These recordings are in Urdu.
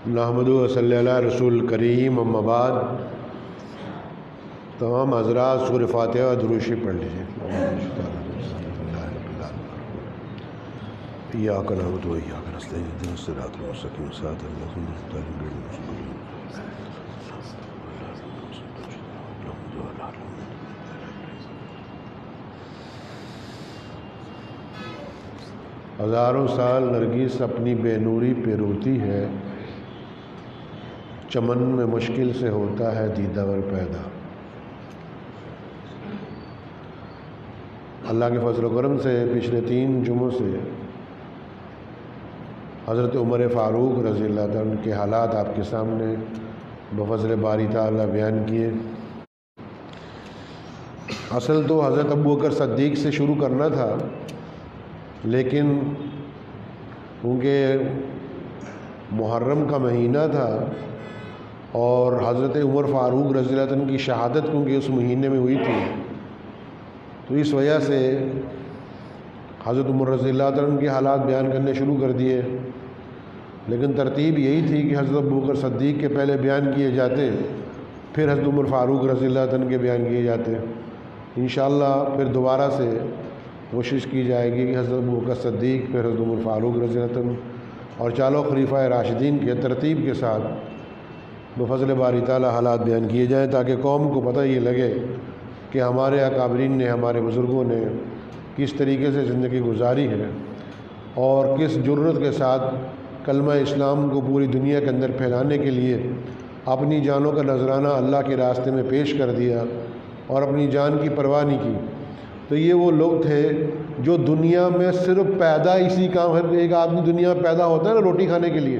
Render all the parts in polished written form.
نحمدہ و صلی اللہ رسول کریم، اما بعد تمام حضرات سورہ فاتحہ و درود شریف پڑھ لیجیے۔ ایاک نعبد و ایاک نستعین اہدنا الصراط المستقیم صراط الذین انعمت علیہم غیر المغضوب علیہم۔ ہزاروں سال نرگس اپنی بے نوری پہ روتی ہے، چمن میں مشکل سے ہوتا ہے دیدہ ور پیدا۔ اللہ کے فضل و کرم سے پچھلے 3 جمعوں سے حضرت عمر فاروق رضی اللہ عنہ کے حالات آپ کے سامنے بفضل باری تعالیٰ بیان کیے۔ اصل تو حضرت ابوبکر صدیق سے شروع کرنا تھا، لیکن کیونکہ محرم کا مہینہ تھا اور حضرت عمر فاروق رضی اللہ عنہ کی شہادت کیونکہ اس مہینے میں ہوئی تھی، تو اس وجہ سے حضرت عمر رضی اللہ عنہ کے حالات بیان کرنے شروع کر دیے۔ لیکن ترتیب یہی تھی کہ حضرت ابوبکر صدیق کے پہلے بیان کیے جاتے، پھر حضرت عمر فاروق رضی اللہ عنہ کے بیان کیے جاتے۔ انشاءاللہ پھر دوبارہ سے کوشش کی جائے گی کہ حضرت ابوبکر صدیق، پھر حضرت عمر فاروق رضی اللہ عنہ اور چاروں خلیفہ راشدین کے ترتیب کے ساتھ بفضل باری تعالیٰ حالات بیان کیے جائیں، تاکہ قوم کو پتہ یہ لگے کہ ہمارے اکابرین نے، ہمارے بزرگوں نے کس طریقے سے زندگی گزاری ہے اور کس جرأت کے ساتھ کلمہ اسلام کو پوری دنیا کے اندر پھیلانے کے لیے اپنی جانوں کا نذرانہ اللہ کے راستے میں پیش کر دیا اور اپنی جان کی پرواہ نہیں کی۔ تو یہ وہ لوگ تھے جو دنیا میں صرف پیدا اسی کام ہے۔ ایک آدمی دنیا میں پیدا ہوتا ہے نا روٹی کھانے کے لیے،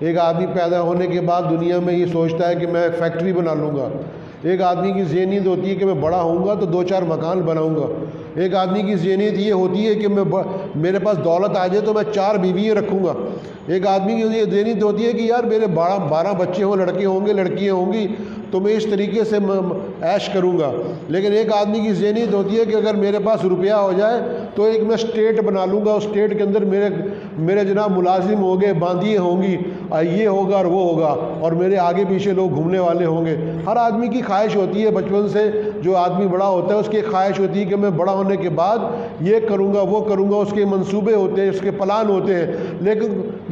ایک آدمی پیدا ہونے کے بعد دنیا میں یہ سوچتا ہے کہ میں ایک فیکٹری بنا لوں گا۔ ایک آدمی کی ذہنیت ہوتی ہے کہ میں بڑا ہوں گا تو 2-4 مکان بناؤں گا۔ ایک آدمی کی ذہنیت یہ ہوتی ہے کہ میرے پاس دولت آ جائے تو میں 4 بیویاں رکھوں گا۔ ایک آدمی کی یہ ذہنیت ہوتی ہے کہ یار میرے 12 بچے ہوں، لڑکے ہوں گے، لڑکیاں ہوں گی تو میں اس طریقے سے عیش کروں گا۔ لیکن ایک آدمی کی ذہنیت ہوتی ہے کہ اگر میرے پاس روپیہ ہو جائے تو ایک میں اسٹیٹ بنا لوں گا، اس اسٹیٹ کے اندر میرے جناب ملازم ہوں گے، باندیاں ہوں گی، یہ ہوگا اور وہ ہوگا، اور میرے آگے پیچھے لوگ گھومنے والے ہوں گے۔ ہر آدمی کی خواہش ہوتی ہے بچپن سے، جو آدمی بڑا ہوتا ہے اس کی خواہش ہوتی ہے کہ میں بڑا ہونے کے بعد یہ کروں گا، وہ کروں گا، اس کے منصوبے ہوتے ہیں، اس کے پلان ہوتے ہیں۔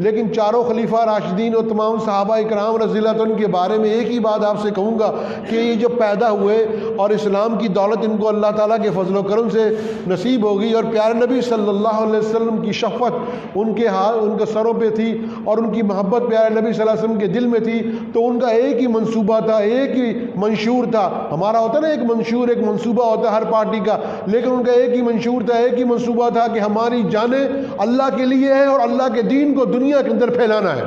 لیکن چاروں خلیفہ راشدین اور تمام صحابہ اکرام رضی اللہ عنہ کے بارے میں ایک ہی بات آپ سے کہوں گا کہ یہ جو پیدا ہوئے اور اسلام کی دولت ان کو اللہ تعالیٰ کے فضل و کرم سے نصیب ہوگی، اور پیارے نبی صلی اللہ علیہ وسلم کی شفقت ان کے سروں پہ تھی اور ان کی محبت پیارے نبی صلی اللہ علیہ وسلم کے دل میں تھی، تو ان کا ایک ہی منصوبہ تھا، ایک ہی منشور تھا۔ ہمارا ہوتا نا ایک منشور، ایک منصوبہ ہوتا ہے ہر پارٹی کا، لیکن ان کا ایک ہی منشور تھا، ایک ہی منصوبہ تھا کہ ہماری جانیں اللہ کے لیے ہے اور اللہ کے دین کو دنیا کے اندر پھیلانا ہے،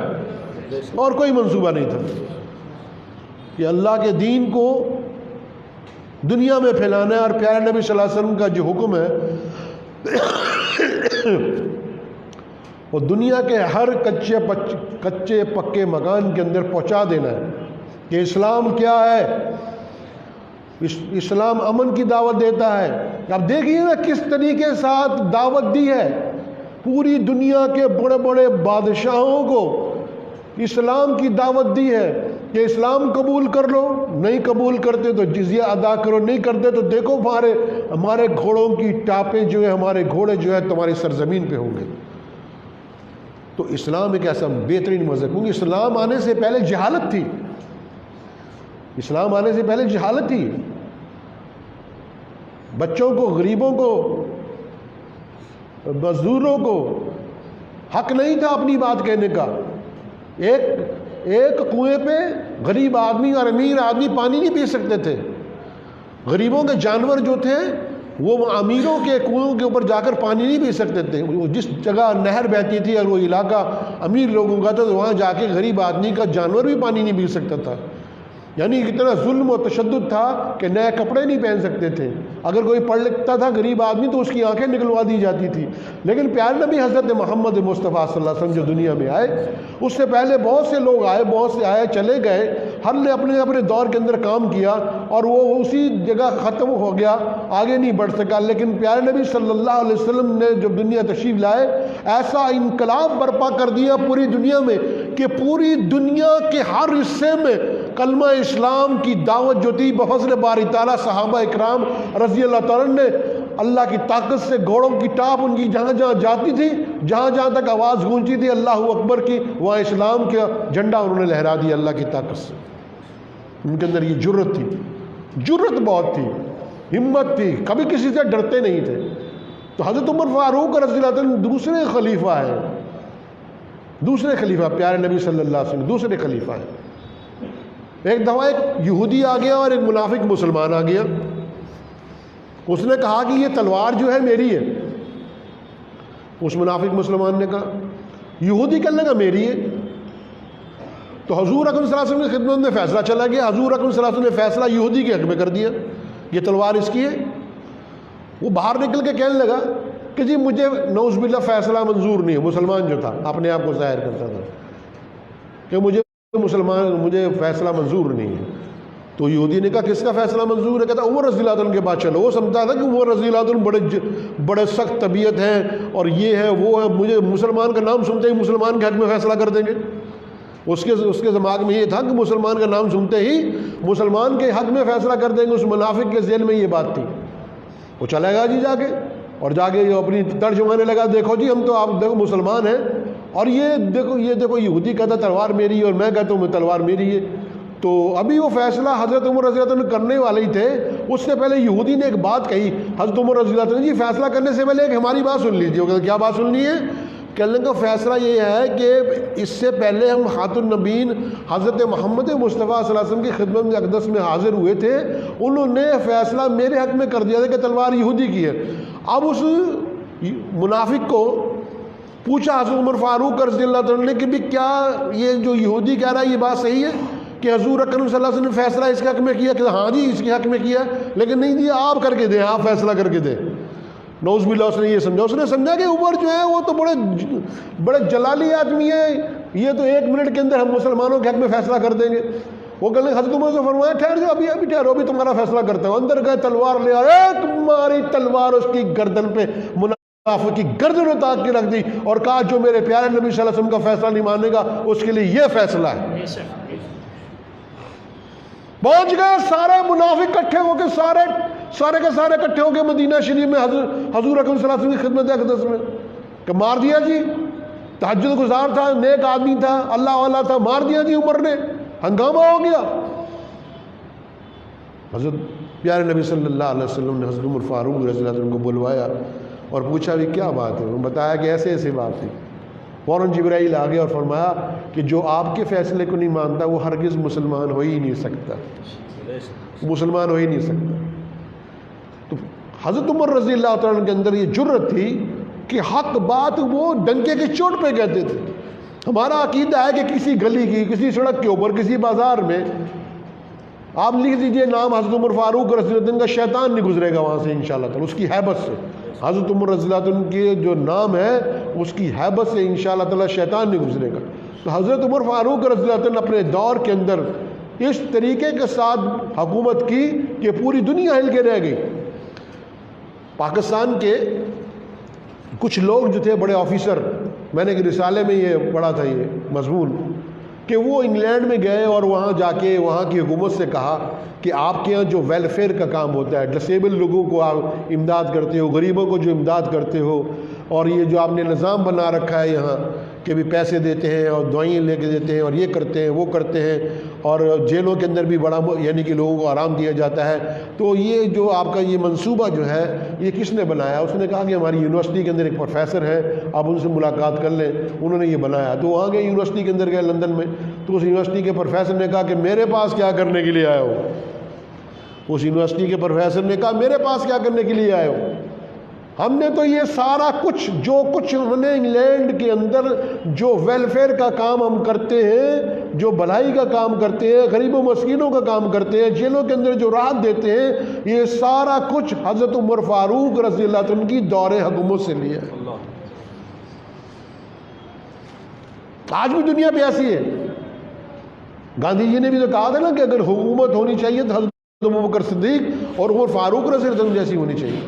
اور کوئی منصوبہ نہیں تھا کہ اللہ کے دین کو دنیا میں پھیلانا ہے۔ اور پیارے نبی صلی اللہ علیہ وسلم کا جو حکم ہے وہ دنیا کے ہر کچے پکے مکان کے اندر پہنچا دینا ہے کہ اسلام کیا ہے۔ اسلام امن کی دعوت دیتا ہے۔ اب دیکھیے نا کس طریقے ساتھ دعوت دی ہے، پوری دنیا کے بڑے بڑے بادشاہوں کو اسلام کی دعوت دی ہے کہ اسلام قبول کر لو، نہیں قبول کرتے تو جزیہ ادا کرو، نہیں کرتے تو دیکھو ہمارے گھوڑوں کی ٹاپیں جو ہے، ہمارے گھوڑے جو ہے تمہاری سرزمین پہ ہوں گے۔ تو اسلام ایک ایسا بہترین مذہب، کیونکہ اسلام آنے سے پہلے جہالت تھی، اسلام آنے سے پہلے جہالت تھی۔ بچوں کو، غریبوں کو، مزدوروں کو حق نہیں تھا اپنی بات کہنے کا۔ ایک کنویں پہ غریب آدمی اور امیر آدمی پانی نہیں پی سکتے تھے۔ غریبوں کے جانور جو تھے وہ امیروں کے کنویں کے اوپر جا کر پانی نہیں پی سکتے تھے۔ جس جگہ نہر بہتی تھی اور وہ علاقہ امیر لوگوں کا تھا تو وہاں جا کے غریب آدمی کا جانور بھی پانی نہیں پی سکتا تھا۔ یعنی اتنا ظلم و تشدد تھا کہ نئے کپڑے نہیں پہن سکتے تھے۔ اگر کوئی پڑھ لکھتا تھا غریب آدمی تو اس کی آنکھیں نکلوا دی جاتی تھی۔ لیکن پیارے نبی حضرت محمد مصطفیٰ صلی اللہ علیہ وسلم جو دنیا میں آئے، اس سے پہلے بہت سے لوگ آئے، بہت سے آئے چلے گئے، ہر نے اپنے دور کے اندر کام کیا اور وہ اسی جگہ ختم ہو گیا، آگے نہیں بڑھ سکا۔ لیکن پیارے نبی صلی اللہ علیہ وسلم نے جب دنیا تشریف لائے، ایسا انقلاب برپا کر دیا پوری دنیا میں کہ پوری دنیا کے ہر حصے میں کلمہ اسلام کی دعوت جو تھی بفضل باری تعالیٰ صحابہ اکرام رضی اللہ تعالیٰ نے اللہ کی طاقت سے گھوڑوں کی ٹاپ ان کی جہاں جہاں جاتی تھی، جہاں جہاں تک آواز گونجتی تھی اللہ اکبر کی، وہاں اسلام کا جھنڈا انہوں نے لہرا دیا اللہ کی طاقت سے۔ ان کے اندر یہ جرت تھی، جرت بہت تھی، ہمت تھی، کبھی کسی سے ڈرتے نہیں تھے۔ تو حضرت عمر فاروق رضی اللہ عنہ دوسرے خلیفہ ہیں، دوسرے خلیفہ پیارے نبی صلی اللہ علیہ وسلم دوسرے خلیفہ ہیں۔ ایک دفعہ ایک یہودی آ گیا اور ایک منافق مسلمان آ گیا، اس نے کہا کہ یہ تلوار جو ہے میری ہے۔ اس منافق مسلمان نے کہا، یہودی کہنے لگا میری ہے۔ تو حضور اکرم صلی اللہ علیہ وسلم کی خدمت میں فیصلہ چلا گیا، حضور اکرم صلی اللہ علیہ وسلم نے فیصلہ یہودی کے حق میں کر دیا، یہ تلوار اس کی ہے۔ وہ باہر نکل کے کہنے لگا کہ جی مجھے نعوذ باللہ فیصلہ منظور نہیں ہے، مسلمان جو تھا اپنے آپ کو ظاہر کرتا تھا کہ مجھے فیصلہ منظور نہیں ہے۔ تو یہودی نے کہا کس کا فیصلہ منظور ہے؟ کہتا عمر رضی اللہ عنہ کے پاس چلو۔ وہ سمجھتا تھا کہ عمر رضی اللہ عنہ بڑے سخت طبیعت ہیں اور یہ ہے وہ ہے، مجھے مسلمان کا نام سنتے ہی مسلمان کے حق میں فیصلہ کر دیں گے۔ اس کے دماغ میں یہ تھا کہ مسلمان کا نام سنتے ہی مسلمان کے حق میں فیصلہ کر دیں گے۔ اس منافق کے ذہن میں یہ بات تھی۔ وہ چلے گا جی جا کے، اور جا کے اپنی ترجمانے لگا، دیکھو جی ہم تو آپ دیکھو مسلمان ہیں، اور یہ دیکھو یہودی کہتا تلوار میری ہے اور میں کہتا ہوں تلوار میری ہے۔ تو ابھی وہ فیصلہ حضرت عمر رضی اللہ عنہ کرنے والے ہی تھے، اس سے پہلے یہودی نے ایک بات کہی حضرت عمر رضی اللہ عنہ، جی فیصلہ کرنے سے پہلے ایک ہماری بات سن لیجیے۔ وہ کہتے کیا بات سننی ہے؟ کہنے کا فیصلہ یہ ہے کہ اس سے پہلے ہم خاتم النبیین حضرت محمد مصطفیٰ صلی اللہ علیہ وسلم کی خدمت میں اقدس میں حاضر ہوئے تھے، انہوں نے فیصلہ میرے حق میں کر دیا تھا کہ تلوار یہودی کی ہے۔ اب اس منافق کو پوچھا حضرت عمر فاروق رضی اللہ عنہ نے کہ بھی کیا یہ جو یہودی کہہ رہا ہے یہ بات صحیح ہے کہ حضور اکرم صلی اللہ علیہ وسلم نے فیصلہ اس کے حق میں کیا؟ کہ ہاں جی اس کے حق میں کیا، لیکن نہیں جی آپ کر کے دیں، آپ فیصلہ کر کے دیں۔ نعوذ باللہ اس نے یہ سمجھا، اس نے سمجھا کہ عمر جو ہے وہ تو بڑے جلالی آدمی ہے، یہ تو 1 منٹ کے اندر ہم مسلمانوں کے حق میں فیصلہ کر دیں گے۔ وہ کہنے حضرت عمر سے فرمایا ٹھہر جاؤ، ابھی ٹھہرو، ابھی تمہارا فیصلہ کرتا ہوں۔ اندر گئے، تلوار لے آئے، ایک ماری تلوار اس کی گردن پہ، منافق کی گردن اتار کے رکھ دی اور کہا جو میرے پیارے نبی صلی اللہ علیہ وسلم کا فیصلہ نہیں مانے گا اس کے لیے یہ فیصلہ ہے۔ پہنچ گئے سارے منافق کٹھے ہو کے، سارے کے سارے کٹھے ہو کے مدینہ شریف میں حضور اکرم صلی اللہ علیہ وسلم کی خدمت اقدس میں کہ مار دیا جی، تہجد گزار تھا، نیک آدمی تھا، اللہ والا تھا، مار دیا جی عمر نے، ہنگامہ ہو گیا۔ حضرت پیارے نبی صلی اللہ علیہ وسلم نے حضرت عمر فاروق رضی اللہ عنہ کو بلوایا اور پوچھا بھی کیا بات ہے؟ انہوں نے بتایا کہ ایسے ایسے بات تھی۔ فوراً جبرائیل آ گیا اور فرمایا کہ جو آپ کے فیصلے کو نہیں مانتا وہ ہرگز مسلمان ہو ہی نہیں سکتا، مسلمان ہو ہی نہیں سکتا۔ تو حضرت عمر رضی اللہ عنہ کے اندر یہ جرت تھی کہ حق بات وہ ڈنکے کی چوٹ پہ کہتے تھے۔ ہمارا عقیدہ ہے کہ کسی گلی کی، کسی سڑک کے اوپر، کسی بازار میں آپ لکھ دیجئے نام حضرت عمر فاروق رضی اللہ عنہ کا، شیطان نہیں گزرے گا وہاں سے انشاءاللہ تعالی، اس کی ہیبت سے۔ حضرت عمر رضی اللہ عنہ کی جو نام ہے اس کی ہیبت سے انشاءاللہ تعالی شیطان نہیں گزرے گا۔ تو حضرت عمر فاروق رضی اللہ عنہ اپنے دور کے اندر اس طریقے کے ساتھ حکومت کی کہ پوری دنیا ہل کے رہ گئی۔ پاکستان کے کچھ لوگ جو تھے بڑے آفیسر، میں نے ایک رسالے میں یہ پڑھا تھا یہ مضمون، کہ وہ انگلینڈ میں گئے اور وہاں جا کے وہاں کی حکومت سے کہا کہ آپ کے یہاں جو ویلفیئر کا کام ہوتا ہے، ڈسیبل لوگوں کو آپ امداد کرتے ہو، غریبوں کو جو امداد کرتے ہو، اور یہ جو آپ نے نظام بنا رکھا ہے یہاں کہ بھی پیسے دیتے ہیں اور دعائیں لے کے دیتے ہیں اور یہ کرتے ہیں وہ کرتے ہیں، اور جیلوں کے اندر بھی بڑا یعنی کہ لوگوں کو آرام دیا جاتا ہے، تو یہ جو آپ کا یہ منصوبہ جو ہے یہ کس نے بنایا؟ اس نے کہا کہ ہماری یونیورسٹی کے اندر ایک پروفیسر ہے، آپ ان سے ملاقات کر لیں، انہوں نے یہ بنایا۔ تو وہاں گئے، یونیورسٹی کے اندر گئے لندن میں، تو اس یونیورسٹی کے پروفیسر نے کہا کہ میرے پاس کیا کرنے کے لیے آئے ہو؟ اس یونیورسٹی کے پروفیسر نے کہا میرے پاس کیا کرنے کے لیے آئے ہو؟ ہم نے تو یہ سارا کچھ جو کچھ ہم نے انگلینڈ کے اندر جو ویلفیئر کا کام ہم کرتے ہیں، جو بھلائی کا کام کرتے ہیں، غریبوں مسکینوں کا کام کرتے ہیں، جیلوں کے اندر جو راحت دیتے ہیں، یہ سارا کچھ حضرت عمر فاروق رضی اللہ عنہ کی دور حکومت سے لیا ہے۔ آج بھی دنیا پہ ایسی ہے۔ گاندھی جی نے بھی تو کہا تھا نا کہ اگر حکومت ہونی چاہیے تو حضرت ابوبکر صدیق اور عمر فاروق رضی اللہ عنہ جیسی ہونی چاہیے۔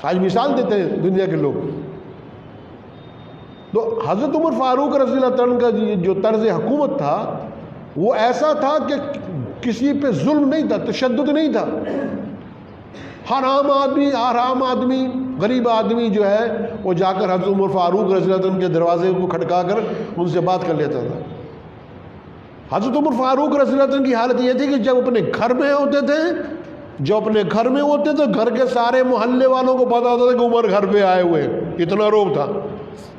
آج مثال دیتے ہیں دنیا کے لوگ۔ تو حضرت عمر فاروق رضی اللہ عنہ کا جو طرز حکومت تھا وہ ایسا تھا کہ کسی پہ ظلم نہیں تھا، تشدد نہیں تھا. ہر عام آدمی غریب آدمی جو ہے وہ جا کر حضرت عمر فاروق رضی اللہ عنہ کے دروازے کو کھٹکا کر ان سے بات کر لیتا تھا. حضرت عمر فاروق رضی اللہ عنہ کی حالت یہ تھی کہ جب اپنے گھر میں ہوتے تھے گھر کے سارے محلے والوں کو پتا ہوتا تھا کہ عمر گھر پہ آئے ہوئے ہیں. اتنا روب تھا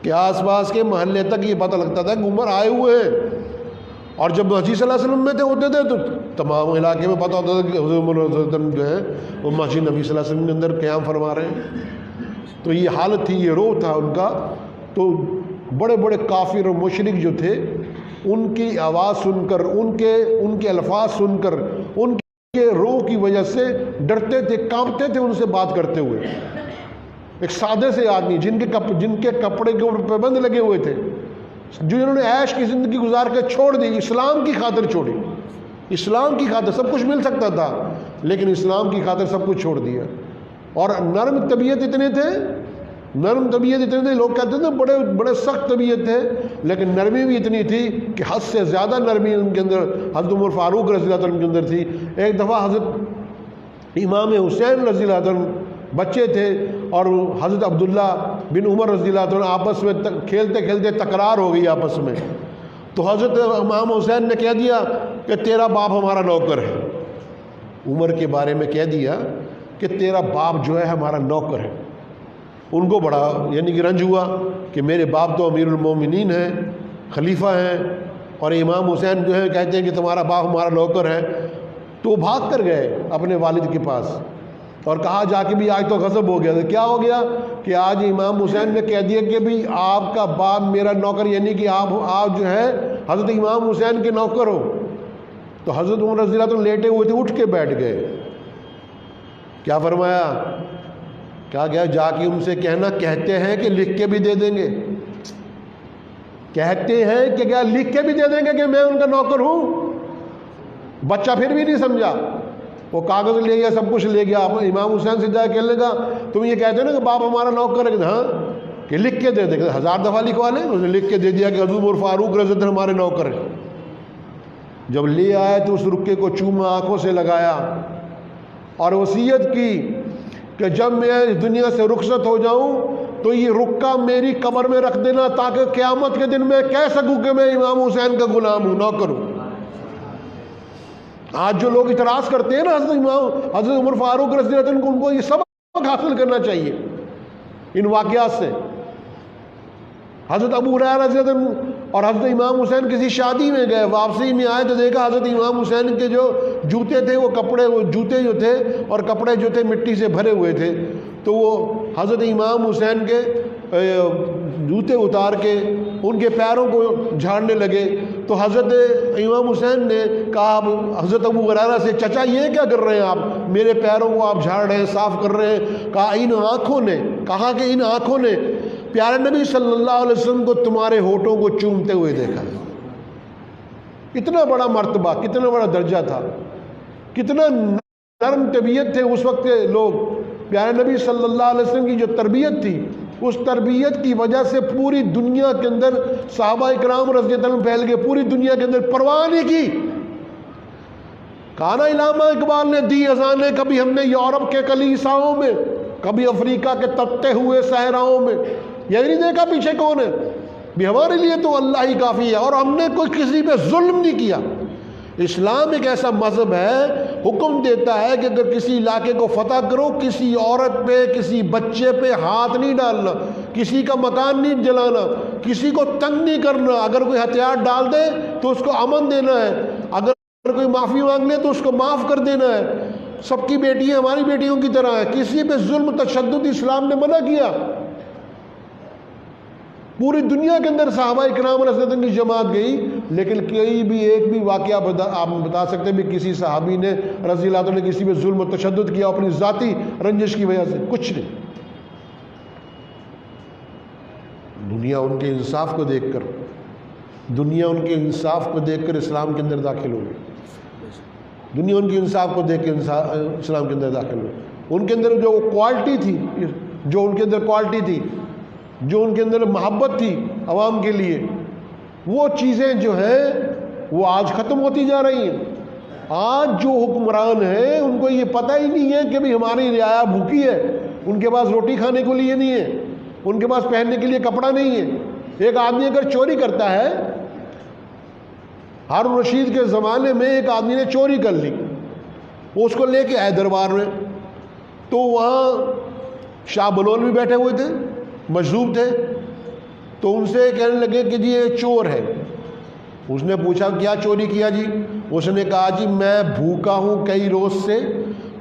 کہ آس پاس کے محلے تک یہ پتہ لگتا تھا کہ عمر آئے ہوئے ہیں. اور جب مسجد صلی اللہ علیہ وسلم میں ہوتے تھے تو تمام علاقے میں پتہ ہوتا تھا کہ حضرت عمر رضی اللہ عنہ جو ہے وہ مسجد نبی صلی اللہ علیہ وسلم کے اندر قیام فرما رہے ہیں. تو یہ حالت تھی، یہ روب تھا ان کا. تو بڑے بڑے کافر اور مشرک جو تھے ان کی آواز سن کر، ان کے الفاظ سن کر، ان کے روح کی وجہ سے ڈرتے تھے، کانپتے تھے ان سے بات کرتے ہوئے. ایک سادے سے آدمی جن کے کپڑے کے اوپر پابند لگے ہوئے تھے، جنہوں نے عیش کی زندگی گزار کے چھوڑ دی، اسلام کی خاطر چھوڑی. اسلام کی خاطر سب کچھ مل سکتا تھا لیکن اسلام کی خاطر سب کچھ چھوڑ دیا. اور نرم طبیعت اتنے تھے، لوگ کہتے تھے بڑے سخت طبیعت تھے، لیکن نرمی بھی اتنی تھی کہ حد سے زیادہ نرمی ان کے اندر حضرت عمر فاروق رضی اللہ عنہ کے اندر تھی. ایک دفعہ حضرت امام حسین رضی اللہ عنہ بچے تھے اور حضرت عبداللہ بن عمر رضی اللہ عنہ آپس میں کھیلتے کھیلتے تکرار ہو گئی آپس میں. تو حضرت امام حسین نے کہہ دیا کہ تیرا باپ ہمارا نوکر ہے. عمر کے بارے میں کہہ دیا کہ تیرا باپ جو ہے ہمارا نوکر ہے. ان کو بڑا یعنی کہ رنج ہوا کہ میرے باپ تو امیر المومنین ہیں، خلیفہ ہیں، اور امام حسین جو ہے کہتے ہیں کہ تمہارا باپ ہمارا نوکر ہے. تو وہ بھاگ کر گئے اپنے والد کے پاس اور کہا جا کے بھی آج تو غضب ہو گیا. کیا ہو گیا کہ آج امام حسین نے کہہ دیا کہ بھی آپ کا باپ میرا نوکر، یعنی کہ آپ جو ہے حضرت امام حسین کے نوکر ہو. تو حضرت عمر رضی اللہ عنہ لیٹے ہوئے تھے، اٹھ کے بیٹھ گئے. کیا فرمایا؟ کیا جا کے ان سے کہنا کہتے ہیں کہ لکھ کے بھی دے دیں گے، کہتے ہیں کہ کیا لکھ کے بھی دے دیں گے کہ میں ان کا نوکر ہوں. بچہ پھر بھی نہیں سمجھا، وہ کاغذ لے گیا، سب کچھ لے گیا. امام حسین سے جا کے کہنے لگا تم یہ کہتے ہیں نا کہ باپ ہمارا نوکر ہے. ہاں کہ لکھ کے دے دیں. 1000 دفعہ لکھوا لیں. اس نے لکھ کے دے دیا کہ حضرت عمر فاروق رضی اللہ عنہ ہمارے نوکر ہیں. جب لے آئے تو اس رکے کو چوما، آنکھوں سے لگایا اور وصیت کی کہ جب میں اس دنیا سے رخصت ہو جاؤں تو یہ رکا میری قبر میں رکھ دینا تاکہ قیامت کے دن میں کہہ سکوں کہ میں امام حسین کا غلام ہوں، نوکر ہوں. آج جو لوگ اعتراض کرتے ہیں نا حضرت عمر فاروق رضی اللہ عنہ کو، ان کو یہ سبق حاصل کرنا چاہیے ان واقعات سے. حضرت ابو ہریرہ رضی اللہ عنہ اور حضرت امام حسین کسی شادی میں گئے، واپسی میں آئے تو دیکھا حضرت امام حسین کے جو جوتے تھے وہ جوتے جو تھے اور کپڑے جو تھے مٹی سے بھرے ہوئے تھے. تو وہ حضرت امام حسین کے جوتے اتار کے ان کے پیروں کو جھاڑنے لگے. تو حضرت امام حسین نے کہا حضرت ابو ہریرہ سے چچا یہ کیا کر رہے ہیں آپ؟ میرے پیروں کو آپ جھاڑ رہے ہیں، صاف کر رہے ہیں. کہا ان آنکھوں نے پیارے نبی صلی اللہ علیہ وسلم کو تمہارے ہونٹوں کو چومتے ہوئے دیکھا. کتنا بڑا مرتبہ، کتنا بڑا درجہ تھا، کتنا نرم طبیعت تھے اس وقت لوگ. پیارے نبی صلی اللہ علیہ وسلم کی جو تربیت تھی، اس تربیت کی وجہ سے پوری دنیا کے اندر صحابہ اکرام رضی اللہ عنہم پھیل گئے. پوری دنیا کے اندر پرواہ نہیں کی. کہا نا علامہ اقبال نے دی اذانیں کبھی ہم نے یورپ کے کلیساؤں میں، کبھی افریقہ کے تپتے ہوئے صحراؤں میں. یہ نہیں دیکھا پیچھے کون ہے. بھی ہمارے لیے تو اللہ ہی کافی ہے اور ہم نے کوئی کسی پہ ظلم نہیں کیا. اسلام ایک ایسا مذہب ہے، حکم دیتا ہے کہ اگر کسی علاقے کو فتح کرو، کسی عورت پہ، کسی بچے پہ ہاتھ نہیں ڈالنا، کسی کا مکان نہیں جلانا، کسی کو تنگ نہیں کرنا. اگر کوئی ہتھیار ڈال دے تو اس کو امن دینا ہے، اگر کوئی معافی مانگ لے تو اس کو معاف کر دینا ہے. سب کی بیٹیاں ہماری بیٹیوں کی طرح ہیں. کسی پہ ظلم تشدد اسلام نے منع کیا. پوری دنیا کے اندر صحابہ اکرام رضی اللہ عنہ کی جماعت گئی، لیکن ایک بھی واقعہ آپ بتا سکتے ہیں بھی کسی صحابی نے رضی اللہ عنہ نے کسی پہ ظلم و تشدد کیا اپنی ذاتی رنجش کی وجہ سے؟ کچھ نہیں. دنیا ان کے انصاف کو دیکھ کر اسلام کے اندر داخل ہو گئی. دنیا ان کے انصاف کو دیکھ کے اسلام کے اندر داخل ہوئی. ان کے اندر جو کوالٹی تھی جو ان کے اندر محبت تھی عوام کے لیے، وہ چیزیں جو ہیں وہ آج ختم ہوتی جا رہی ہیں۔ آج جو حکمران ہیں ان کو یہ پتہ ہی نہیں ہے کہ بھی ہماری رعایا بھوکی ہے، ان کے پاس روٹی کھانے کے لیے نہیں ہے، ان کے پاس پہننے کے لیے کپڑا نہیں ہے۔ ایک آدمی اگر چوری کرتا ہے، ہارون رشید کے زمانے میں ایک آدمی نے چوری کر لی، وہ اس کو لے کے آئے دربار میں، تو وہاں شاہ بلول بھی بیٹھے ہوئے تھے، مجذوب تھے، تو ان سے کہنے لگے کہ جی یہ چور ہے۔ اس نے پوچھا کیا چوری کیا جی؟ اس نے کہا جی میں بھوکا ہوں کئی روز سے،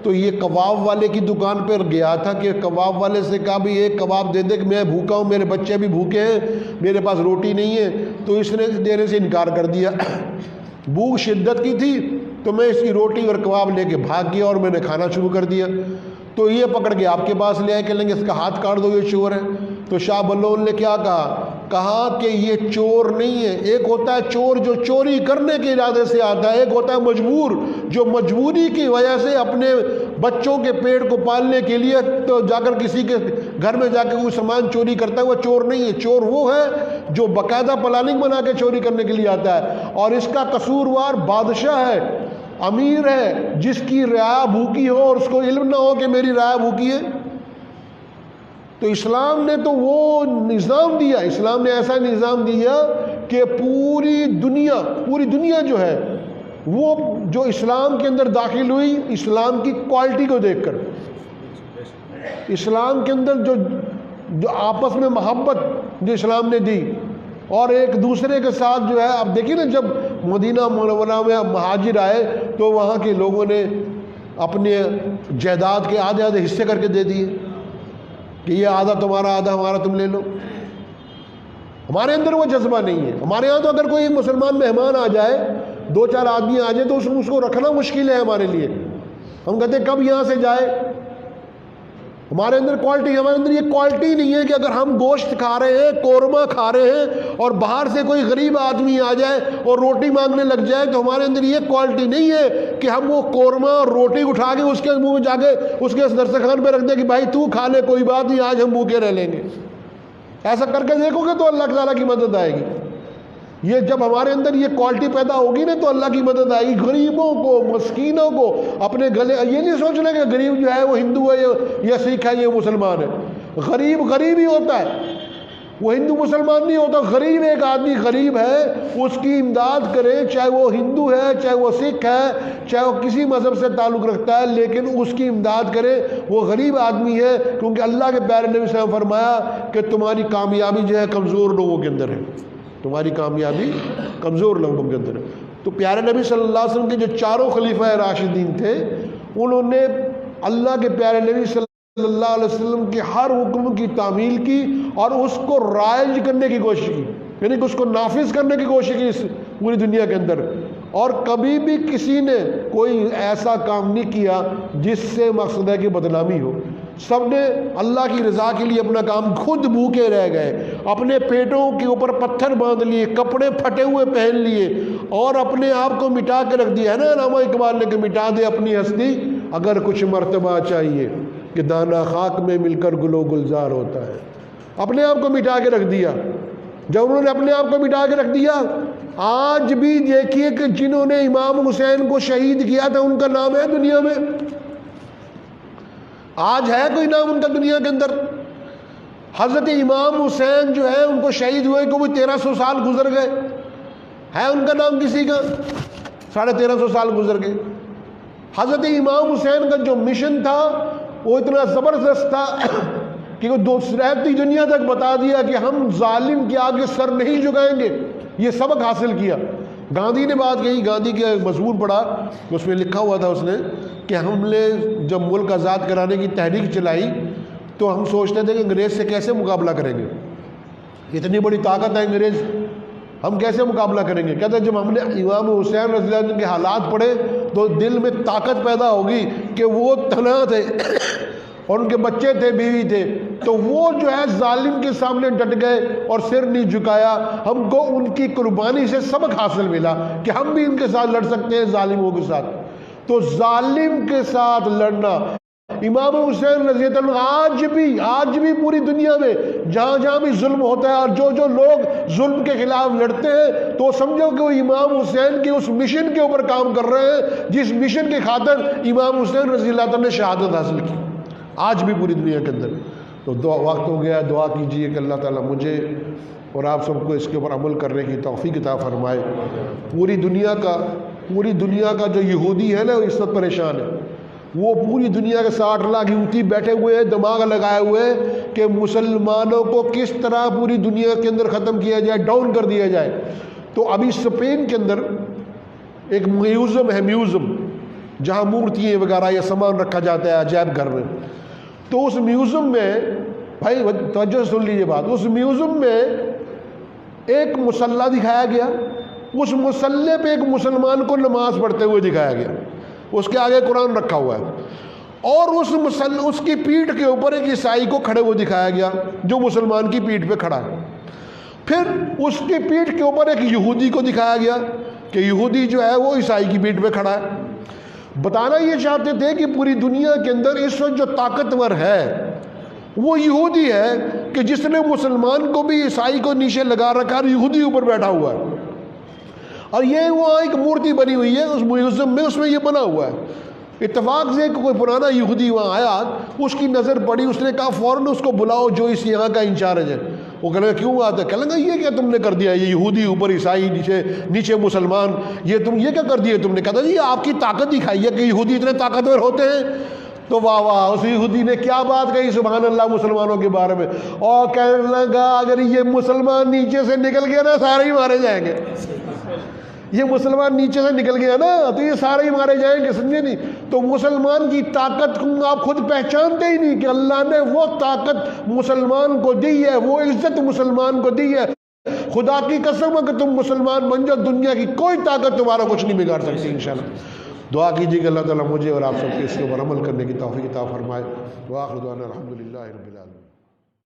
تو یہ کباب والے کی دکان پر گیا تھا کہ کباب والے سے کہا بھی ایک کباب دے دے کہ میں بھوکا ہوں، میرے بچے بھی بھوکے ہیں، میرے پاس روٹی نہیں ہے، تو اس نے دینے سے انکار کر دیا۔ بھوک شدت کی تھی تو میں اس کی روٹی اور کباب لے کے بھاگ گیا اور میں نے کھانا شروع کر دیا، تو یہ پکڑ کے آپ کے پاس لے آئے کہ لیں گے اس کا ہاتھ کاٹ دو، یہ چور ہے۔ تو شاہ بلول نے کیا کہا کہ یہ چور نہیں ہے، ایک ہوتا ہے چور جو چوری کرنے کے ارادے سے آتا ہے، ایک ہوتا ہے مجبور جو مجبوری کی وجہ سے اپنے بچوں کے پیٹ کو پالنے کے لیے تو جا کر کسی کے گھر میں جا کے کوئی سامان چوری کرتا ہے، وہ چور نہیں ہے۔ چور وہ ہے جو باقاعدہ پلاننگ بنا کے چوری کرنے کے لیے آتا ہے، اور اس کا قصوروار بادشاہ ہے، امیر ہے، جس کی رعایا بھوکی ہو اور اس کو علم نہ ہو کہ میری رعایا بھوکی ہے۔ تو اسلام نے تو وہ نظام دیا، اسلام نے ایسا نظام دیا کہ پوری دنیا جو ہے وہ جو اسلام کے اندر داخل ہوئی، اسلام کی کوالٹی کو دیکھ کر، اسلام کے اندر جو آپس میں محبت جو اسلام نے دی، اور ایک دوسرے کے ساتھ جو ہے، اب دیکھیے نا جب مدینہ منورہ میں مہاجر آئے تو وہاں کے لوگوں نے اپنے جائیداد کے آدھے آدھے حصے کر کے دے دیے کہ یہ آدھا تمہارا آدھا ہمارا، تم لے لو۔ ہمارے اندر وہ جذبہ نہیں ہے۔ ہمارے یہاں تو اگر کوئی مسلمان مہمان آ جائے، دو چار آدمی آ جائے، تو اس کو رکھنا مشکل ہے ہمارے لیے، ہم کہتے ہیں کب یہاں سے جائے۔ ہمارے اندر کوالٹی، ہمارے اندر یہ کوالٹی نہیں ہے کہ اگر ہم گوشت کھا رہے ہیں، قورمہ کھا رہے ہیں، اور باہر سے کوئی غریب آدمی آ جائے اور روٹی مانگنے لگ جائے، تو ہمارے اندر یہ کوالٹی نہیں ہے کہ ہم وہ قورمہ اور روٹی اٹھا کے اس کے منہ میں جا کے اس کے دسترخوان پہ رکھ دیں کہ بھائی تو کھا لے، کوئی بات نہیں، آج ہم بھوکے رہ لیں گے۔ ایسا کر کے دیکھو گے تو اللہ تعالیٰ کی مدد آئے گی۔ یہ جب ہمارے اندر یہ کوالٹی پیدا ہوگی نا تو اللہ کی مدد آئے گی۔ غریبوں کو، مسکینوں کو اپنے گلے، یہ نہیں سوچنا کہ غریب جو ہے وہ ہندو ہے یا سکھ ہے یا مسلمان ہے۔ غریب غریب ہی ہوتا ہے، وہ ہندو مسلمان نہیں ہوتا۔ غریب ایک آدمی غریب ہے، اس کی امداد کرے، چاہے وہ ہندو ہے، چاہے وہ سکھ ہے، چاہے وہ کسی مذہب سے تعلق رکھتا ہے، لیکن اس کی امداد کرے، وہ غریب آدمی ہے، کیونکہ اللہ کے پیارے نبی صلی اللہ علیہ وسلم نے فرمایا کہ تمہاری کامیابی جو ہے کمزور لوگوں کے اندر ہے، تمہاری کامیابی کمزور لوگوں کے اندر ہے۔ تو پیارے نبی صلی اللہ علیہ وسلم کے جو چاروں خلیفہ راشدین تھے، انہوں نے اللہ کے پیارے نبی صلی اللہ علیہ وسلم کے ہر حکم کی تعمیل کی اور اس کو رائج کرنے کی کوشش کی، یعنی کہ اس کو نافذ کرنے کی کوشش کی اس پوری دنیا کے اندر۔ اور کبھی بھی کسی نے کوئی ایسا کام نہیں کیا جس سے مقصد ہے کہ بدنامی ہو۔ سب نے اللہ کی رضا کے لیے اپنا کام، خود بھوکے رہ گئے، اپنے پیٹوں کے اوپر پتھر باندھ لیے، کپڑے پھٹے ہوئے پہن لیے، اور اپنے آپ کو مٹا کے رکھ دیا ہے نا علامہ اقبال نے کہ مٹا دے اپنی ہستی اگر کچھ مرتبہ چاہیے، کہ دانہ خاک میں مل کر گل و گلزار ہوتا ہے۔ اپنے آپ کو مٹا کے رکھ دیا۔ جب انہوں نے اپنے آپ کو مٹا کے رکھ دیا، آج بھی دیکھیے کہ جنہوں نے امام حسین کو شہید کیا تھا ان کا نام ہے دنیا میں؟ آج ہے کوئی نام ان کا دنیا کے اندر؟ حضرت امام حسین جو ہے ان کو شہید ہوئے کہ وہ 1300 سال گزر گئے، ہے ان کا نام کسی کا؟ 1350 سال گزر گئے۔ حضرت امام حسین کا جو مشن تھا وہ اتنا زبردست تھا کہ وہ رہتی دنیا تک بتا دیا کہ ہم ظالم کے آگے سر نہیں جھکائیں گے۔ یہ سبق حاصل کیا۔ گاندھی نے بات کہی، گاندھی کا مضمون پڑھا، اس میں لکھا ہوا تھا اس نے کہ ہم نے جب ملک آزاد کرانے کی تحریک چلائی تو ہم سوچتے تھے کہ انگریز سے کیسے مقابلہ کریں گے، اتنی بڑی طاقت ہے انگریز، ہم کیسے مقابلہ کریں گے؟ کہتے ہیں جب ہم نے امام حسین رضی اللہ عنہ کے حالات پڑھے تو دل میں طاقت پیدا ہوگی کہ وہ تنہا تھے اور ان کے بچے تھے، بیوی تھے، تو وہ جو ہے ظالم کے سامنے ڈٹ گئے اور سر نہیں جھکایا۔ ہم کو ان کی قربانی سے سبق حاصل ملا کہ ہم بھی ان کے ساتھ لڑ سکتے ہیں، ظالموں کے ساتھ۔ تو ظالم کے ساتھ لڑنا، امام حسین رضی اللہ عنہ آج بھی پوری دنیا میں جہاں جہاں بھی ظلم ہوتا ہے اور جو لوگ ظلم کے خلاف لڑتے ہیں تو سمجھو کہ وہ امام حسین کے اس مشن کے اوپر کام کر رہے ہیں جس مشن کے خاطر امام حسین رضی اللہ عنہ نے شہادت حاصل کی، آج بھی پوری دنیا کے اندر۔ تو وقت ہو گیا، دعا کیجئے کہ اللہ تعالیٰ مجھے اور آپ سب کو اس کے اوپر عمل کرنے کی توفیق عطا فرمائے۔ پوری دنیا کا جو یہودی ہے نا وہ اس وقت پریشان ہے، وہ پوری دنیا کے 60 لاکھ یہودی بیٹھے ہوئے ہیں، دماغ لگائے ہوئے ہیں کہ مسلمانوں کو کس طرح پوری دنیا کے اندر ختم کیا جائے، ڈاؤن کر دیا جائے۔ تو ابھی اسپین کے اندر ایک میوزیم ہے، جہاں مورتیاں وغیرہ یا سامان رکھا جاتا ہے عجائب گھر میں۔ تو اس میوزیم میں بھائی توجہ سن لیجیے بات، اس میوزیم میں ایک مصلی دکھایا گیا، اس مصلی پہ ایک مسلمان کو نماز پڑھتے ہوئے دکھایا گیا، اس کے آگے قرآن رکھا ہوا ہے، اور اس کی پیٹھ کے اوپر ایک عیسائی کو کھڑے ہوئے دکھایا گیا جو مسلمان کی پیٹھ پہ کھڑا ہے۔ پھر اس کی پیٹھ کے اوپر ایک یہودی کو دکھایا گیا کہ یہودی جو ہے وہ عیسائی کی پیٹھ پہ کھڑا ہے۔ بتانا یہ چاہتے تھے کہ پوری دنیا کے اندر اس وقت جو طاقتور ہے وہ یہودی ہے کہ جس نے مسلمان کو بھی عیسائی کو نیچے لگا رکھا اور یہودی اوپر بیٹھا ہوا ہے، اور یہ وہاں ایک مورتی بنی ہوئی ہے اس میوزیم میں، اس میں یہ بنا ہوا ہے۔ اتفاق سے کوئی پرانا یہودی وہاں آیا، اس کی نظر پڑی، اس نے کہا فوراً اس کو بلاؤ جو اس یہاں کا انچارج ہے۔ وہ کہنے لگا کیوں آتا ہے؟ کہنے لگا یہ کیا تم نے کر دیا، یہ یہودی اوپر عیسائی نیچے مسلمان، یہ کیا کر دیا تم نے؟ کہا جی آپ کی طاقت دکھائی ہے کہ یہودی اتنے طاقتور ہوتے ہیں۔ تو واہ واہ، اس یہودی نے کیا بات کہی سبحان اللہ مسلمانوں کے بارے میں، اور کہنے لگا اگر یہ مسلمان نیچے سے نکل گیا نا سارے ہی مارے جائیں گے، یہ مسلمان نیچے سے نکل گیا نا تو یہ سارے ہی مارے جائیں گے، سمجھے نہیں؟ تو مسلمان کی طاقت کو آپ خود پہچانتے ہی نہیں کہ اللہ نے وہ طاقت مسلمان کو دی ہے، وہ عزت مسلمان کو دی ہے۔ خدا کی قسم ہے کہ تم مسلمان بن جاؤ، دنیا کی کوئی طاقت تمہارا کچھ نہیں بگاڑ سکتی انشاءاللہ۔ دعا کیجیے کہ اللہ تعالیٰ مجھے اور آپ سب کے اس کے اوپر عمل کرنے کی توفیق عطا فرمائے۔ وآخر دعوانا الحمدللہ رب العالمین۔